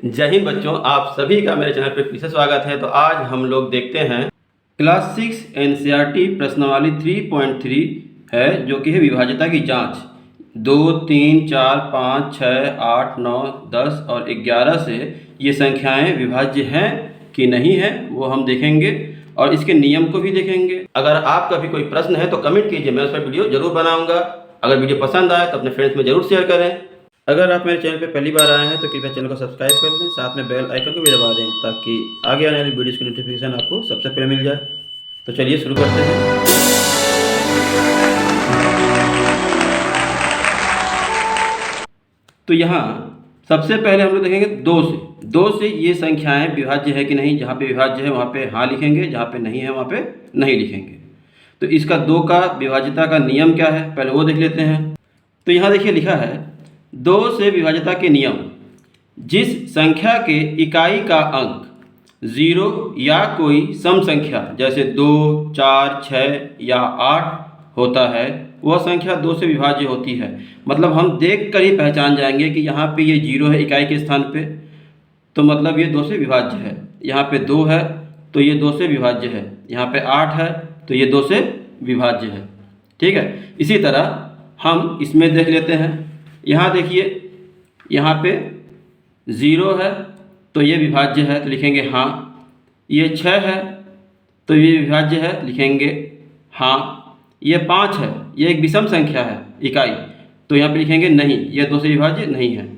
जय हिंद बच्चों, आप सभी का मेरे चैनल पर फिर से स्वागत है। तो आज हम लोग देखते हैं क्लास 6 एनसीईआरटी प्रश्नावली 3.3 है, जो कि है विभाज्यता की जांच। 2, 3, 4, 5, 6, 8, 9, 10 और 11 से ये संख्याएं विभाज्य हैं कि नहीं है वो हम देखेंगे और इसके नियम को भी देखेंगे। अगर आपका भी कोई प्रश्न है तो कमेंट कीजिए, मैं उस पर वीडियो जरूर बनाऊंगा। अगर वीडियो पसंद आए तो अपने फ्रेंड्स में जरूर शेयर करें। अगर आप मेरे चैनल पर पहली बार आए हैं तो कृपया चैनल को सब्सक्राइब कर लें, साथ में बेल आइकन को भी दबा दें ताकि आगे आने वाली वीडियोस की नोटिफिकेशन आपको सबसे पहले मिल जाए। तो चलिए शुरू करते हैं। तो यहाँ सबसे पहले हम लोग देखेंगे 2 से ये संख्याएं विभाज्य है कि नहीं। जहाँ पे विभाज्य है वहाँ पे हाँ लिखेंगे, जहाँ पे नहीं है वहाँ पे नहीं लिखेंगे। तो इसका 2 का विभाज्यता का नियम क्या है पहले वो देख लेते हैं। तो यहाँ देखिए लिखा है 2 से विभाज्यता के नियम। जिस संख्या के इकाई का अंक 0 या कोई सम संख्या जैसे 2, 4, 6 या 8 होता है वह संख्या 2 से विभाज्य होती है। मतलब हम देख कर ही पहचान जाएंगे कि यहाँ पे ये 0 है इकाई के स्थान पे, तो मतलब ये 2 से विभाज्य है। यहाँ पे 2 है तो ये 2 से विभाज्य है। यहाँ पे 8 है तो ये 2 से विभाज्य है। ठीक है, इसी तरह हम इसमें देख लेते हैं। यहाँ देखिए, यहाँ पे 0 है तो ये विभाज्य है तो लिखेंगे हाँ। ये 6 है तो ये विभाज्य है, लिखेंगे हाँ। ये 5 है, ये एक विषम संख्या है इकाई, तो यहाँ पे लिखेंगे नहीं, ये 2 से विभाज्य नहीं है।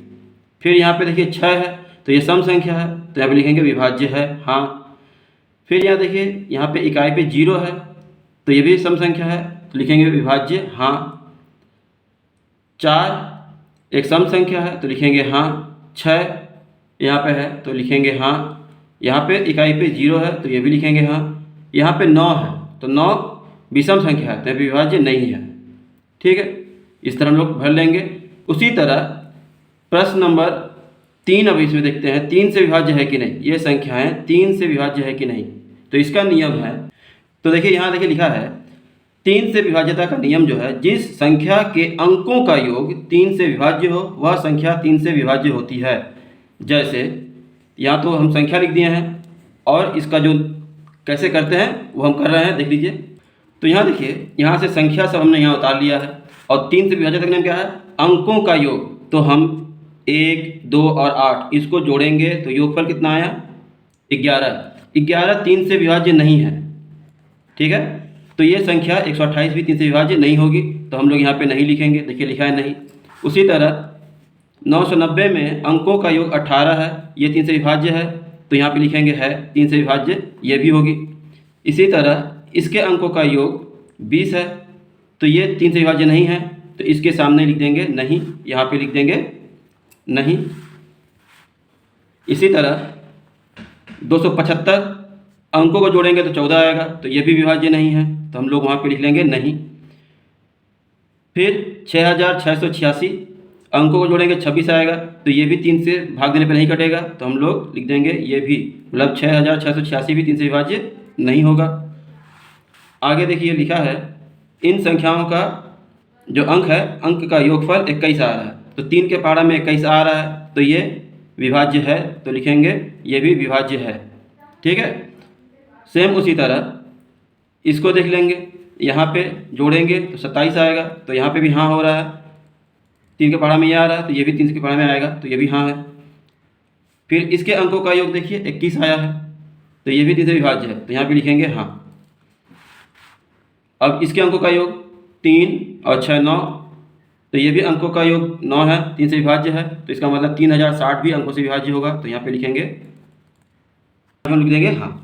फिर यहाँ पे देखिए 6 है तो ये सम संख्या है तो यहाँ पे लिखेंगे विभाज्य है हाँ। फिर यहाँ देखिए, यहाँ पे इकाई पे 0 है तो ये भी सम संख्या है तो लिखेंगे विभाज्य हाँ। 4 एक सम संख्या है तो लिखेंगे हाँ। 6 यहाँ पे है तो लिखेंगे हाँ। यहाँ पे इकाई पे 0 है तो ये भी लिखेंगे हाँ। यहाँ पे 9 है तो 9 विषम संख्या है तो यहाँ पे विभाज्य नहीं है। ठीक है, इस तरह हम लोग भर लेंगे। उसी तरह प्रश्न नंबर 3 अब इसमें देखते हैं 3 से विभाज्य है कि नहीं। ये संख्याएं 3 से विभाज्य है कि नहीं, तो इसका नियम है। तो देखिए यहाँ देखिए लिखा है 3 से विभाज्यता का नियम जो है, जिस संख्या के अंकों का योग 3 से विभाज्य हो वह संख्या 3 से विभाज्य होती है। जैसे यहाँ तो हम संख्या लिख दिए हैं और इसका जो कैसे करते हैं वो हम कर रहे हैं, देख लीजिए। तो यहाँ देखिए, यहाँ से संख्या सब हमने यहाँ उतार लिया है और 3 से विभाज्यता का नियम क्या है, अंकों का योग। तो हम 1, 2 और 8 इसको जोड़ेंगे तो योगफल कितना आया 11। 11 3 से विभाज्य नहीं है। ठीक है, तो ये संख्या 128 भी 3 से विभाज्य नहीं होगी, तो हम लोग यहाँ पे नहीं लिखेंगे। देखिए लिखा है नहीं। उसी तरह 990 में अंकों का योग 18 है, ये 3 से विभाज्य है तो यहाँ पे लिखेंगे है 3 से विभाज्य, ये भी होगी। इसी तरह इसके अंकों का योग 20 है तो ये 3 से विभाज्य नहीं है, तो इसके सामने लिख देंगे नहीं, यहाँ पे लिख देंगे नहीं। इसी तरह 275 अंकों को जोड़ेंगे तो 14 आएगा, तो ये भी विभाज्य नहीं है, तो हम लोग वहाँ पे लिख लेंगे नहीं। फिर 6686 अंकों को जोड़ेंगे 26 आएगा, तो ये भी 3 से भाग देने पर नहीं कटेगा, तो हम लोग लिख देंगे ये भी, मतलब 6686 भी 3 से विभाज्य नहीं होगा। आगे देखिए लिखा है इन संख्याओं का जो अंक है, अंक का योगफल 21 आ रहा है, तो 3 के पहाड़ा में 21 आ रहा है तो ये विभाज्य है, तो लिखेंगे ये भी विभाज्य है। ठीक है, सेम उसी तरह इसको देख लेंगे, यहाँ पे जोड़ेंगे तो 27 आएगा, तो यहाँ पे भी हाँ हो रहा है। 3 के पहाड़ा में ये आ रहा है तो ये भी 3 के पहाड़ा में आएगा, तो ये भी हाँ है। फिर इसके अंकों का योग देखिए 21 आया है तो ये भी 3 से विभाज्य है, तो यहाँ पे लिखेंगे हाँ। अब इसके अंकों का योग 3 और 6 9, तो ये भी अंकों का योग 9 है, 3 से विभाज्य है, तो इसका मतलब 3060 भी अंकों से विभाज्य होगा, तो यहाँ पे लिखेंगे, हम लिख देंगे हाँ।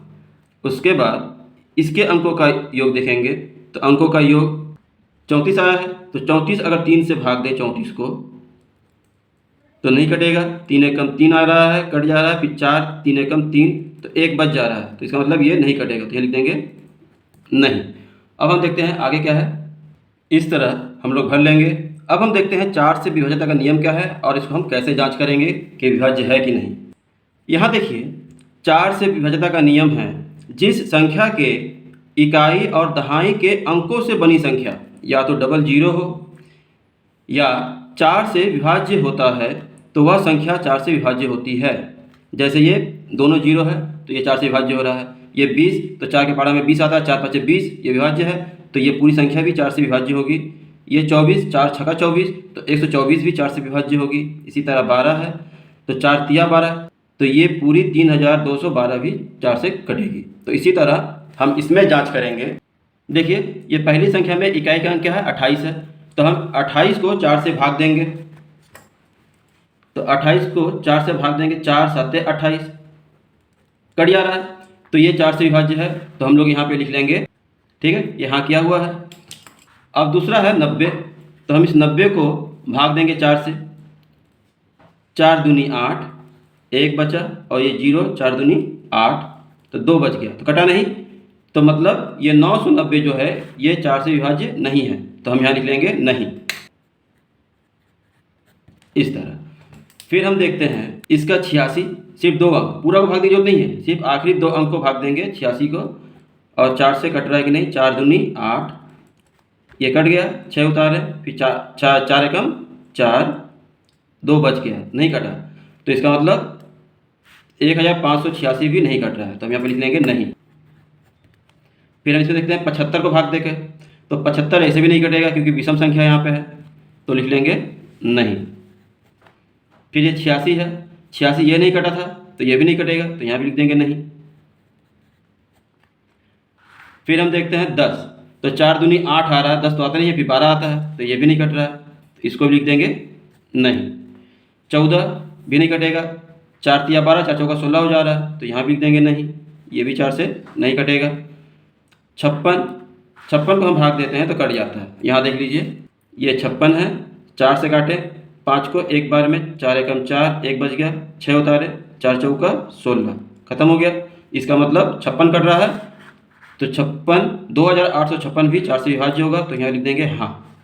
उसके बाद इसके अंकों का योग देखेंगे तो अंकों का योग 34 आया है, तो 34 अगर 3 से भाग दें 34 को तो नहीं कटेगा। 3 एकम 3 आ रहा है, कट जा रहा है, फिर 4 3 एकम 3, तो 1 बच जा रहा है, तो इसका मतलब ये नहीं कटेगा, तो ये लिख देंगे नहीं। अब हम देखते हैं आगे क्या है। इस तरह हम लोग भर लेंगे। अब हम देखते हैं 4 से विभाज्यता का नियम क्या है और इसको हम कैसे जांच करेंगे कि विभाज्य है कि नहीं। यहाँ देखिए 4 से विभाज्यता का नियम है, जिस संख्या के इकाई और दहाई के अंकों से बनी संख्या या तो डबल 0 हो या 4 से विभाज्य होता है तो वह संख्या 4 से विभाज्य होती है। जैसे ये दोनों 0 है तो ये 4 से विभाज्य हो रहा है, ये 20 तो 4 के पहाड़ा में 20 आता है, 4 5 20, ये विभाज्य है तो ये पूरी संख्या भी 4 से विभाज्य होगी। ये 24, 4 छक्का 24 तो 124 भी 4 से विभाज्य होगी। इसी तरह 12 है तो 4 तिया 12 तो ये पूरी 3212 भी 4 से कटेगी। तो इसी तरह हम इसमें जांच करेंगे। देखिए ये पहली संख्या में इकाई का अंक क्या है, 28 है, तो हम 28 को 4 से भाग देंगे, तो 28 को 4 से भाग देंगे, 4 7 28 कट जा रहा है तो ये 4 से विभाज्य है, तो हम लोग यहाँ पे लिख लेंगे, ठीक है, यहाँ किया हुआ है। अब दूसरा है 90, तो हम इस 90 को भाग देंगे 4 से, 4 दूनी 8, 1 बचा और ये 0, 4 दूनी 8 तो 2 बच गया, तो कटा नहीं, तो मतलब ये 990 जो है ये 4 से विभाज्य नहीं है, तो हम यहाँ लिख लेंगे नहीं, इस तरह। फिर हम देखते हैं इसका 86, सिर्फ 2 अंक, पूरा को भागने की जरूरत नहीं है, सिर्फ आखिरी 2 अंक को भाग देंगे 86 को, और 4 से कट रहा है कि नहीं, 4 दूनी 8, ये कट गया, 6 उतारे, फिर 4 एकम 4, 2 बच गया, नहीं कटा, तो इसका मतलब 1586 भी नहीं कट रहा है, तो हम यहाँ पर लिख लेंगे नहीं। फिर हम इसमें देखते हैं 75 को भाग देके, तो 75 ऐसे भी नहीं कटेगा क्योंकि विषम संख्या यहाँ पे है, तो लिख लेंगे नहीं। फिर ये 86 है, 86 ये नहीं कटा था तो ये भी नहीं कटेगा, तो यहाँ भी लिख देंगे नहीं। फिर हम देखते हैं 10, तो 4 दूनी 8 आ रहा है, 10 तो आता नहीं है, फिर 12 आता है, तो ये भी नहीं कट रहा है, तो इसको भी लिख देंगे नहीं। 14 भी नहीं कटेगा, 4 तिया 12, 4 चौका 16 हो जा रहा है, तो यहाँ भी लिख देंगे नहीं, ये भी 4 से नहीं कटेगा। 56 को हम भाग देते हैं तो कट जाता है, यहाँ देख लीजिए ये 56 है, 4 से काटे, 5 को एक बार में, 4 एकम 4, 1 बच गया, 6 उतारे, 4 चौका 16 खत्म हो गया, इसका मतलब 56 कट रहा है, तो 56 2856 भी 4 से विभाज्य होगा, तो यहाँ लिख देंगे हाँ,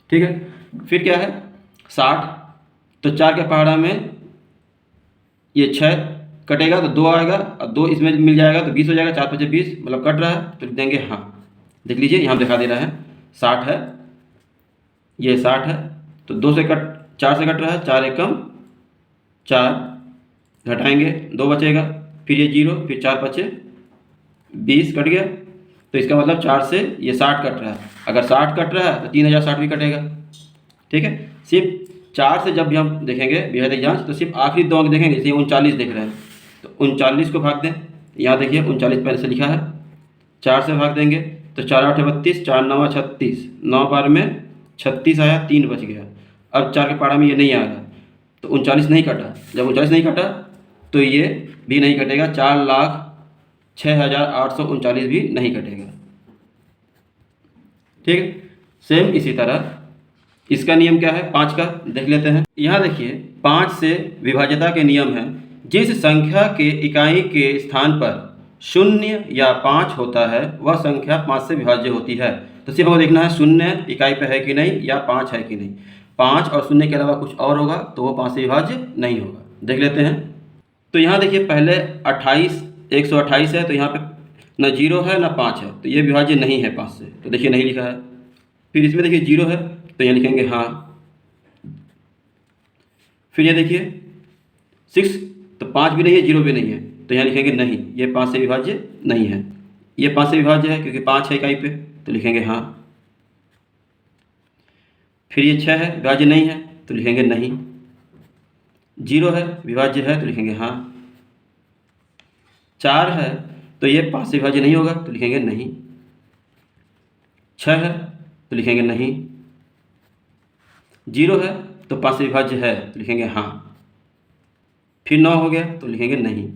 ठीक है। फिर क्या है 60, तो 4 के पहाड़ा में ये 6 कटेगा तो 2 आएगा, और 2 इसमें मिल जाएगा तो 20 हो जाएगा, 4 5 20 मतलब कट रहा है, तो लिख देंगे हाँ। देख लीजिए यहाँ दिखा दे रहा है 60 है, ये 60 है, तो 2 से कट 4 से कट रहा है, 4 एकम 4 घटाएंगे 2 बचेगा, फिर ये 0, फिर 4 5 20 कट गया, तो इसका मतलब 4 से ये 60 कट रहा है। अगर 60 कट रहा है तो 3060 भी कटेगा, ठीक है। सिर्फ 4 से जब भी हम देखेंगे बेहद जांच, तो सिर्फ आखिरी 2 अंक देखेंगे, जैसे 39 देख रहे हैं तो 39 को भाग दें, यहाँ देखिए 39 पहले से लिखा है, 4 से भाग देंगे तो 4 8 32, 4 9 36, 9 बार में 36 आया, 3 बच गया। अब 4 के पहाड़ा में ये नहीं आ रहा, तो 39 नहीं कटा, जब 39 नहीं कटा तो ये भी नहीं कटेगा, 4,06,839 भी नहीं कटेगा, ठीक है। सेम इसी तरह इसका नियम क्या है 5 का देख लेते हैं। यहाँ देखिए 5 से विभाज्यता के नियम है, जिस संख्या के इकाई के स्थान पर 0 या 5 होता है वह संख्या 5 से विभाज्य होती है। तो सिर्फ हमें देखना है 0 इकाई पे है कि नहीं या 5 है कि नहीं, 5 और 0 के अलावा कुछ और होगा तो वो 5 से विभाज्य नहीं होगा। देख लेते हैं, तो यहाँ देखिए पहले 28 128 है, तो यहाँ पे ना 0 है ना 5 है, तो ये विभाज्य नहीं है 5 से, तो देखिए नहीं लिखा है। फिर इसमें देखिए 0 है, तो यहाँ लिखेंगे हाँ। फिर ये देखिए 6, तो 5 भी नहीं है 0 भी नहीं है, तो यहाँ लिखेंगे नहीं, ये 5 से विभाज्य नहीं है। ये 5 से विभाज्य है क्योंकि 5 है इकाई पे, तो लिखेंगे हाँ। फिर ये 6 है विभाज्य नहीं है, तो लिखेंगे नहीं। 0 है विभाज्य है, तो लिखेंगे हाँ। 4 है तो ये 5 से विभाज्य नहीं होगा, तो लिखेंगे नहीं। 6 है तो लिखेंगे नहीं। 0 है तो 5 से विभाज्य है, तो लिखेंगे हाँ। फिर 9 हो गया तो लिखेंगे नहीं।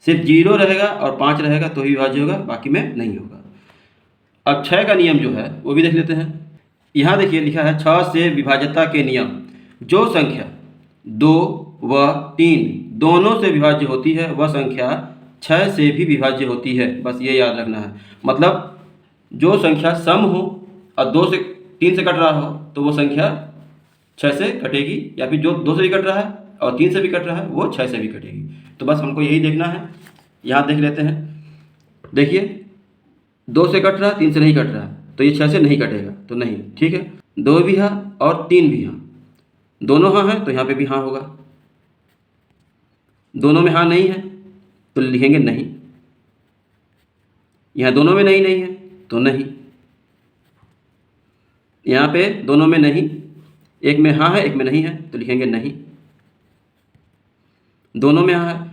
सिर्फ 0 रहेगा और 5 रहेगा तो ही विभाज्य होगा, बाकी में नहीं होगा। अब 6 का नियम जो है वो भी देख लेते हैं। यहाँ देखिए लिखा है 6 से विभाज्यता के नियम, जो संख्या 2 व 3 दोनों से विभाज्य होती है वह संख्या 6 से भी विभाज्य होती है, बस ये याद रखना है। मतलब जो संख्या सम हो और 2 से 3 से कट रहा हो तो वो संख्या 6 से कटेगी, या फिर जो 2 से भी कट रहा है और 3 से भी कट रहा है वो 6 से भी कटेगी। तो बस हमको यही देखना है। यहाँ देख लेते हैं, देखिए 2 से कट रहा है 3 से नहीं कट रहा है, तो ये 6 से नहीं कटेगा, तो नहीं, ठीक है। 2 भी है और 3 भी है, दोनों हाँ है तो यहाँ पे भी हाँ होगा। दोनों में हाँ नहीं है तो लिखेंगे नहीं। यहाँ दोनों में नहीं नहीं है तो नहीं। यहाँ पे दोनों में नहीं, एक में हाँ है एक में नहीं है तो लिखेंगे नहीं। दोनों में हाँ है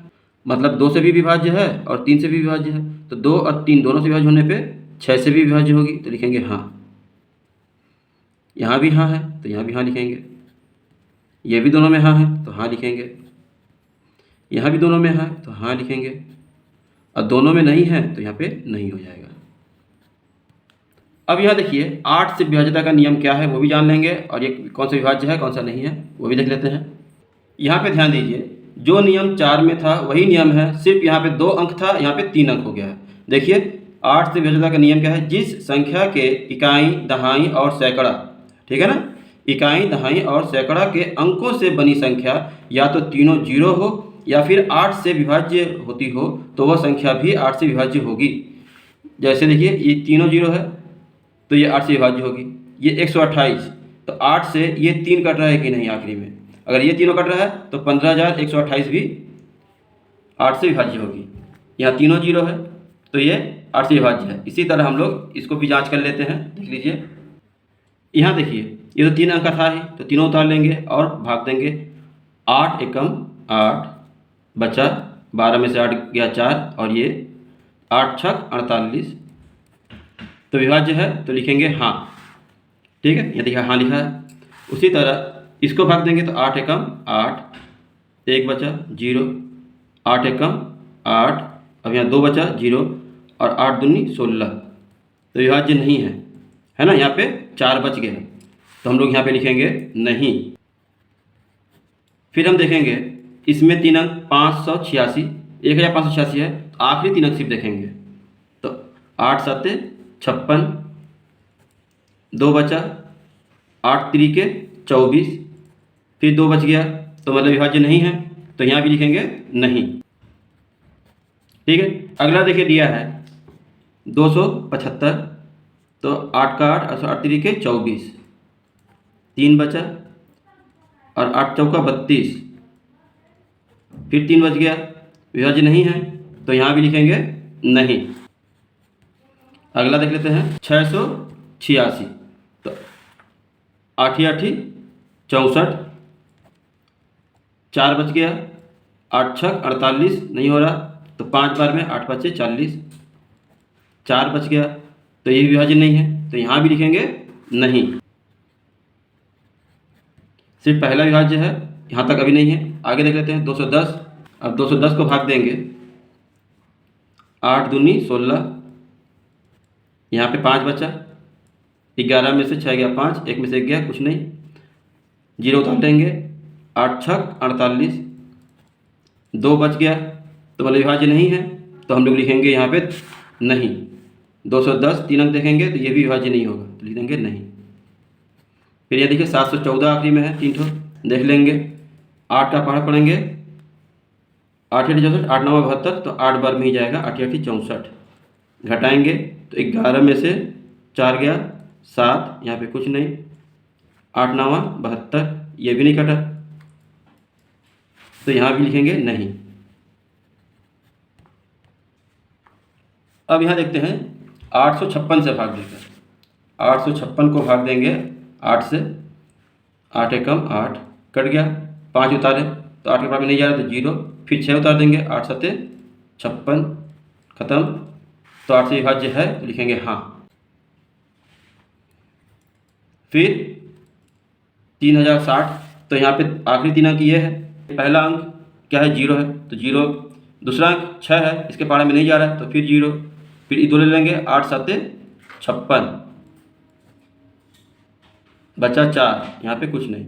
मतलब 2 से भी विभाज्य है और 3 से भी विभाज्य है, तो 2 और 3 दोनों से विभाज्य होने पे 6 से भी विभाज्य होगी तो लिखेंगे हाँ। यहाँ भी हाँ है तो यहाँ भी हाँ लिखेंगे। ये भी दोनों में हाँ है तो हाँ लिखेंगे। यहाँ भी दोनों में हाँ है तो हाँ लिखेंगे, और दोनों में नहीं है तो यहाँ पे नहीं हो जाएगा। अब यहाँ देखिए 8 से विभाज्यता का नियम क्या है वो भी जान लेंगे, और ये कौन सा विभाज्य है कौन सा नहीं है वो भी देख लेते हैं। यहाँ पे ध्यान दीजिए, जो नियम 4 में था वही नियम है, सिर्फ यहाँ पे 2 अंक था, यहाँ पे 3 अंक हो गया है। देखिए 8 से विभाज्यता का नियम क्या है, जिस संख्या के इकाई, दहाई और सैकड़ा, ठीक है ना, इकाई, दहाई और सैकड़ा के अंकों से बनी संख्या या तो तीनों जीरो हो या फिर 8 से विभाज्य होती हो तो वह संख्या भी 8 से विभाज्य होगी। जैसे देखिए ये तीनों जीरो है तो ये 8 से विभाज्य होगी। ये 128 तो 8 से ये 3 कट रहा है कि नहीं, आखिरी में अगर ये तीनों कट रहा है तो 15,128 भी 8 से विभाज्य होगी। यहाँ तीनों जीरो है तो ये 8 से विभाज्य है। इसी तरह हम लोग इसको भी जांच कर लेते हैं, देख लीजिए। यहाँ देखिए ये तो 3 अंक का था ही तो तीनों उतार लेंगे और भाग देंगे। 8 एकम 8 बचा, 12 में से 8 गया 4 और ये 8 छक 48 तो विभाज्य है तो लिखेंगे हाँ। ठीक है, ये देखिए हाँ लिखा है। उसी तरह इसको भाग देंगे तो 8 एकम 8, 1 बचा 0, 8 एकम 8, अब यहाँ 2 बचा 0 और 8 दूनी 16 तो विभाज्य नहीं है ना। यहाँ पे 4 बच गए तो हम लोग यहाँ पे लिखेंगे नहीं। फिर हम देखेंगे इसमें 3 अंक 586, 1586 है तो आखिरी 3 अंक सिर्फ देखेंगे तो 8 7 56, 2 बचा, 8 3 24, फिर 2 बच गया तो मतलब विभाज्य नहीं है तो यहाँ भी लिखेंगे नहीं। ठीक है, अगला देखिए दिया है 275 तो 8 का 8 8 3 24, 3 बचा और 8 चौका 32, फिर 3 बच गया, विभाज्य नहीं है तो यहाँ भी लिखेंगे नहीं। अगला देख लेते हैं 686 तो 8 8 64, 4 बच गया, 8 छक 48 नहीं हो रहा तो 5 बार में 8 5 40, 4 बच गया तो ये विभाज्य नहीं है तो यहाँ भी लिखेंगे नहीं। सिर्फ पहला विभाज्य है, यहाँ तक अभी नहीं है। आगे देख लेते हैं 210। अब 210 को भाग देंगे, 8 दूनी 16, यहाँ पे 5 बचा, 11 में से 6 गया 5, 1 में से 1 गया कुछ नहीं, 0 उतार देंगे, 8 छक 48, 2 बच गया तो मतलब विभाज्य नहीं है तो हम लोग लिखेंगे यहाँ पे नहीं। 210 3 अंक देखेंगे तो ये भी विभाज्य नहीं होगा तो लिख देंगे नहीं। फिर ये देखिए 714 आखिरी में है, 3 ठो देख लेंगे। 8 का पहाड़ पढ़ेंगे, 8 8 64, 8 9 72 तो 8 बार में ही जाएगा, 8 8 64, घटाएंगे तो 11 में से 4 गया 7, यहाँ पे कुछ नहीं, 8 9 72, ये भी नहीं कटा तो यहाँ भी लिखेंगे नहीं। अब यहाँ देखते हैं 856 से भाग देकर, 856 को भाग देंगे 8 से, 8 एकम 8 कट गया, 5 उतारे तो 8 के पास में नहीं जा रहा तो 0, फिर 6 उतार देंगे, 8 7 56 खत्म तो 8 से विभाज्य है तो लिखेंगे हाँ। फिर 3060 तो यहाँ पे आखिरी 3 अंक ये है। पहला अंक क्या है 0 है तो 0, दूसरा अंक 6 है इसके पारे में नहीं जा रहा है तो फिर 0, फिर ये दो ले लेंगे, 8 7 56 बचा 4, यहाँ पे कुछ नहीं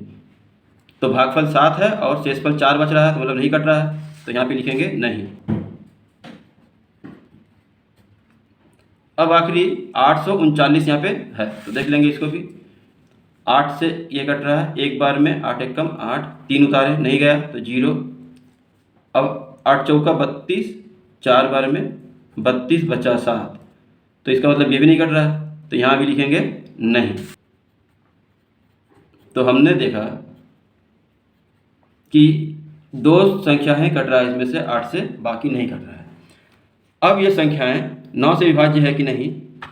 तो भागफल 7 है और शेषफल 4 बच रहा है तो मतलब नहीं कट रहा है तो यहाँ पे लिखेंगे नहीं। अब आखिरी 839 यहाँ पे है तो देख लेंगे इसको भी। 8 से ये कट रहा है, एक बार में 8 एकम 8, 3 उतारे नहीं गया तो 0, अब 8 चौका 32, 4 बार में 32 बचा 7 तो इसका मतलब ये भी नहीं कट रहा है तो यहाँ भी लिखेंगे नहीं। तो हमने देखा कि 2 संख्याएँ कट रहा है इसमें से 8 से, बाकी नहीं कट रहा है। अब ये संख्याएँ 9 से विभाज्य है कि नहीं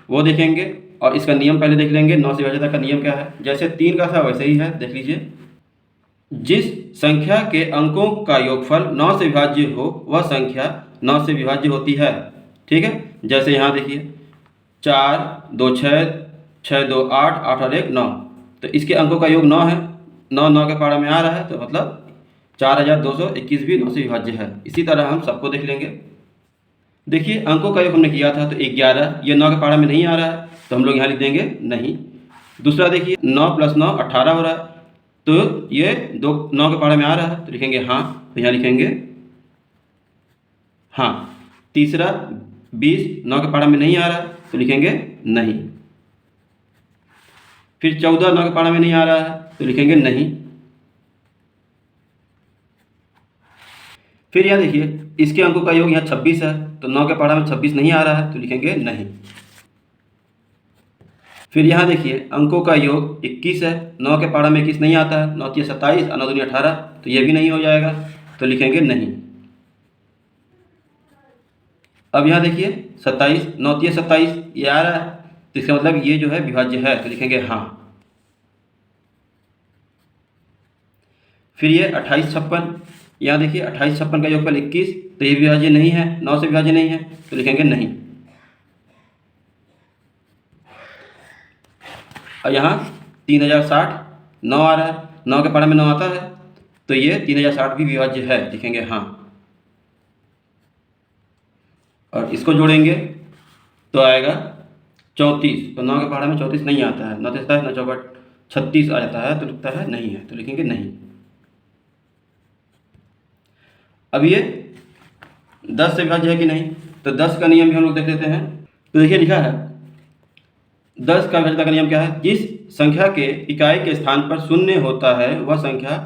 वो देखेंगे, और इसका नियम पहले देख लेंगे। 9 से विभाज्यता का नियम क्या है? जैसे 3 का था वैसे ही है, देख लीजिए। जिस संख्या के अंकों का योगफल 9 से विभाज्य हो वह संख्या 9 से विभाज्य होती है। ठीक है, जैसे यहाँ देखिए 4 2 6, 6 2 8, 8 और 1 9, तो इसके अंकों का योग 9 है। 9 9 के पारा में आ रहा है, तो मतलब 4221 भी 9 से विभाज्य है। इसी तरह हम सबको देख लेंगे। देखिए अंकों का योग हमने किया था तो 11, ये 9 के पारा में नहीं आ रहा है, तो हम लोग यहाँ लिख देंगे नहीं। दूसरा देखिए 9 + 9 18 हो रहा है, तो ये 9 के पारा में आ रहा है, तो लिखेंगे हाँ, तो यहाँ लिखेंगे हाँ। तीसरा 20 9 के पारा में नहीं आ रहा है, तो लिखेंगे नहीं। फिर 14 9 के पारा में नहीं आ रहा है, तो लिखेंगे नहीं। फिर यहाँ देखिए इसके अंकों का योग यहाँ 26 है, तो 9 के पारा में 26 नहीं आ रहा है, तो लिखेंगे नहीं। फिर यहाँ देखिए अंकों का योग 21 है, 9 के पारा में 21 नहीं आता है, 9 × 27 और 9 × 18, तो ये भी नहीं हो जाएगा, तो लिखेंगे नहीं। अब यहाँ देखिए 27, 9 × 27 ये आ रहा है, तो इसका मतलब ये जो है विभाज्य है, तो लिखेंगे हाँ। फिर ये 28 56, यहाँ देखिए 28 56 का योगफल 21, तो ये विभाज्य नहीं है, 9 से विभाज्य नहीं है, तो लिखेंगे नहीं। और यहाँ 3060 9 आ रहा है, 9 के पारा में 9 आता है, तो ये 3060 भी विभाज्य है, लिखेंगे हाँ। और इसको जोड़ेंगे तो आएगा 34, तो 9 के पारा में 34 नहीं आता है, 9 × 27 9 × 4 36 आ जाता है, तो लिखता है नहीं है, तो लिखेंगे नहीं। अब ये 10 से विभाज्य है कि नहीं, तो 10 का नियम भी हम लोग देख लेते हैं। तो देखिए लिखा है 10 का विभाज्यता का नियम क्या है? जिस संख्या के इकाई के स्थान पर शून्य होता है वह संख्या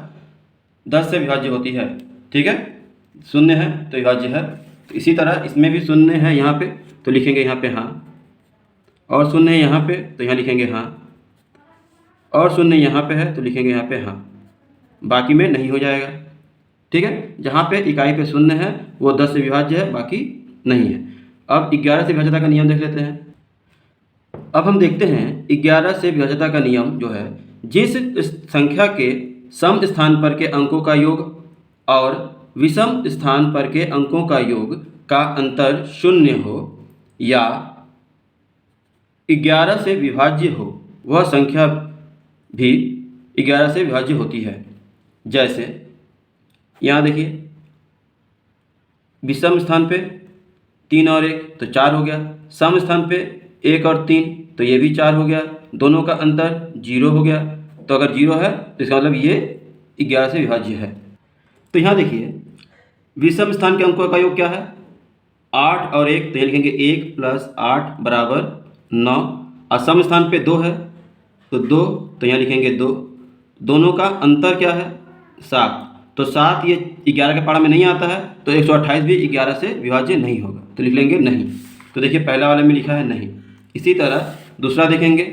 10 से विभाज्य होती है। ठीक है, शून्य है तो विभाज्य है। तो इसी तरह इसमें भी शून्य है यहाँ पे, तो लिखेंगे यहाँ पे हाँ, और शून्य है यहाँ पे, तो यहाँ लिखेंगे हाँ, और शून्य यहाँ पे है, तो लिखेंगे यहाँ पे हाँ, बाकी में नहीं हो जाएगा। ठीक है, जहाँ पे इकाई पे शून्य है वो 10 से विभाज्य है, बाकी नहीं है। अब 11 से विभाज्यता का नियम देख लेते हैं। अब हम देखते हैं 11 से विभाज्यता का नियम जो है, जिस संख्या के सम स्थान पर के अंकों का योग और विषम स्थान पर के अंकों का योग का अंतर शून्य हो या 11 से विभाज्य हो वह संख्या भी 11 से विभाज्य होती है। जैसे यहाँ देखिए विषम स्थान पे 3 और 1 तो 4 हो गया, सम स्थान पे 1 और 3 तो ये भी 4 हो गया, दोनों का अंतर 0 हो गया। तो अगर 0 है तो इसका मतलब ये 11 से विभाज्य है। तो यहाँ देखिए विषम स्थान के अंकों का योग क्या है? 8 और 1, तो यहाँ लिखेंगे 1 + 8 = 9, और सम स्थान पे 2 है तो 2, तो यहाँ लिखेंगे 2, दोनों का अंतर क्या है? 7, तो 7 ये 11 के पारा में नहीं आता है, तो 128 भी 11 से विभाज्य नहीं होगा, तो लिख लेंगे नहीं। तो देखिए पहला वाले में लिखा है नहीं। इसी तरह दूसरा देखेंगे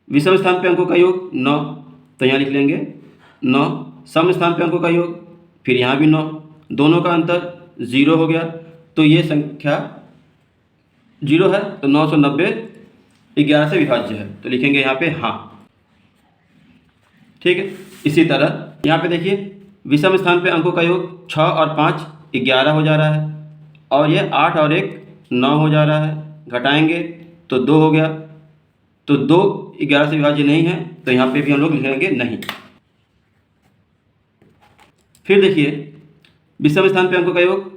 विषम स्थान पे अंकों का योग 9, तो यहाँ लिख लेंगे 9, सम स्थान पे अंकों का योग फिर यहाँ भी 9, दोनों का अंतर 0 हो गया, तो ये संख्या 0 है, तो 990 11 से विभाज्य है, तो लिखेंगे यहाँ पे हाँ। ठीक है, इसी तरह यहाँ पे देखिए विषम स्थान पे अंकों का योग 6 और 5 11 हो जा रहा है, और ये 8 और 1 9 हो जा रहा है, घटाएंगे तो 2 हो गया, तो 2 11 से विभाज्य नहीं है, तो यहाँ पे भी हम लोग लिखेंगे नहीं। फिर देखिए विषम स्थान पे अंकों का योग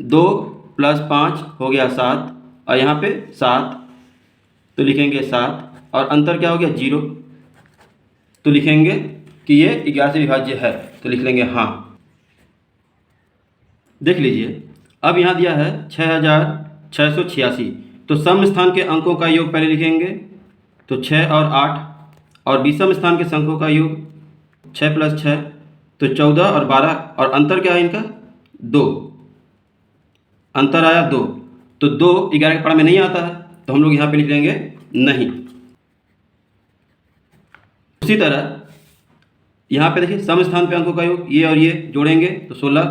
2 + 5 हो गया 7, और यहाँ पे 7 तो लिखेंगे 7, और अंतर क्या हो गया 0, तो लिखेंगे कि ये 11 से विभाज्य है, तो लिख लेंगे हाँ। देख लीजिए अब यहाँ दिया है 6686, तो सम स्थान के अंकों का योग पहले लिखेंगे, तो 6 और 8, और विषम स्थान के अंकों का योग 6 + 6 तो 14 और 12, और अंतर क्या है इनका 2, अंतर आया 2, तो 2 11 के पारा में नहीं आता है, तो हम लोग यहाँ पे लिख लेंगे नहीं। उसी तरह यहाँ पे देखिए सम स्थान पे अंकों का योग, ये और ये जोड़ेंगे तो 16,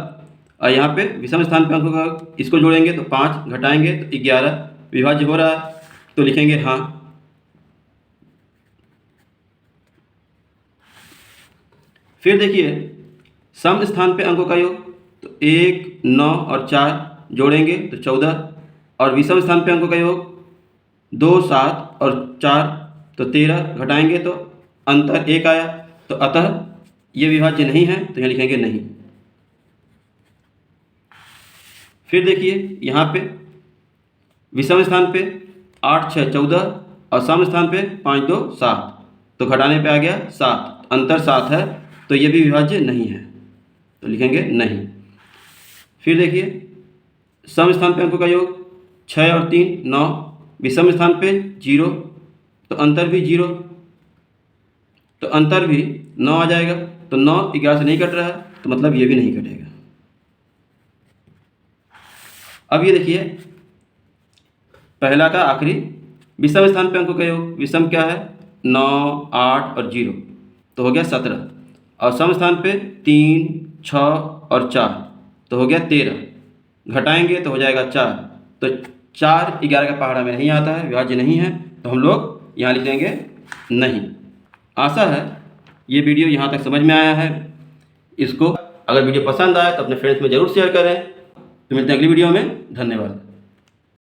और यहाँ पे विषम स्थान पे अंकों का योग, इसको जोड़ेंगे तो 5, घटाएंगे तो 11, विभाज्य हो रहा है तो लिखेंगे हाँ। फिर देखिए सम स्थान पे अंकों का योग, तो 1, 9 और 4 जोड़ेंगे तो 14, और विषम स्थान पे अंकों का योग 2, 7 और 4 तो 13, घटाएंगे तो अंतर 1 आया, तो अतः ये विभाज्य नहीं है, तो यहाँ लिखेंगे नहीं। फिर देखिए यहाँ पे विषम स्थान पे 8, 6, 14 और सम स्थान पे 5, 2, 7, तो घटाने पे आ गया 7, अंतर 7 है, तो ये भी विभाज्य नहीं है, तो लिखेंगे नहीं। फिर देखिए सम स्थान पे अंकों का योग 6 और 3, 9, विषम स्थान पे 0, तो अंतर भी 0, तो अंतर भी 9 आ जाएगा, तो 9 11 से नहीं कट रहा है, तो मतलब ये भी नहीं कटेगा। अब ये देखिए पहला का आखिरी विषम स्थान पे अंकों का योग, विषम क्या है 9, 8 और 0, तो हो गया 17, और सम स्थान पे 3, 6 और 4, तो हो गया 13, घटाएंगे तो हो जाएगा 4, तो 4 11 का पहाड़ा में नहीं आता है, विभाज्य नहीं है, तो हम लोग यहाँ लिख देंगे नहीं। आशा है ये वीडियो यहाँ तक समझ में आया है। इसको अगर वीडियो पसंद आए तो अपने फ्रेंड्स में ज़रूर शेयर करें। तो मिलते हैं अगली वीडियो में। धन्यवाद।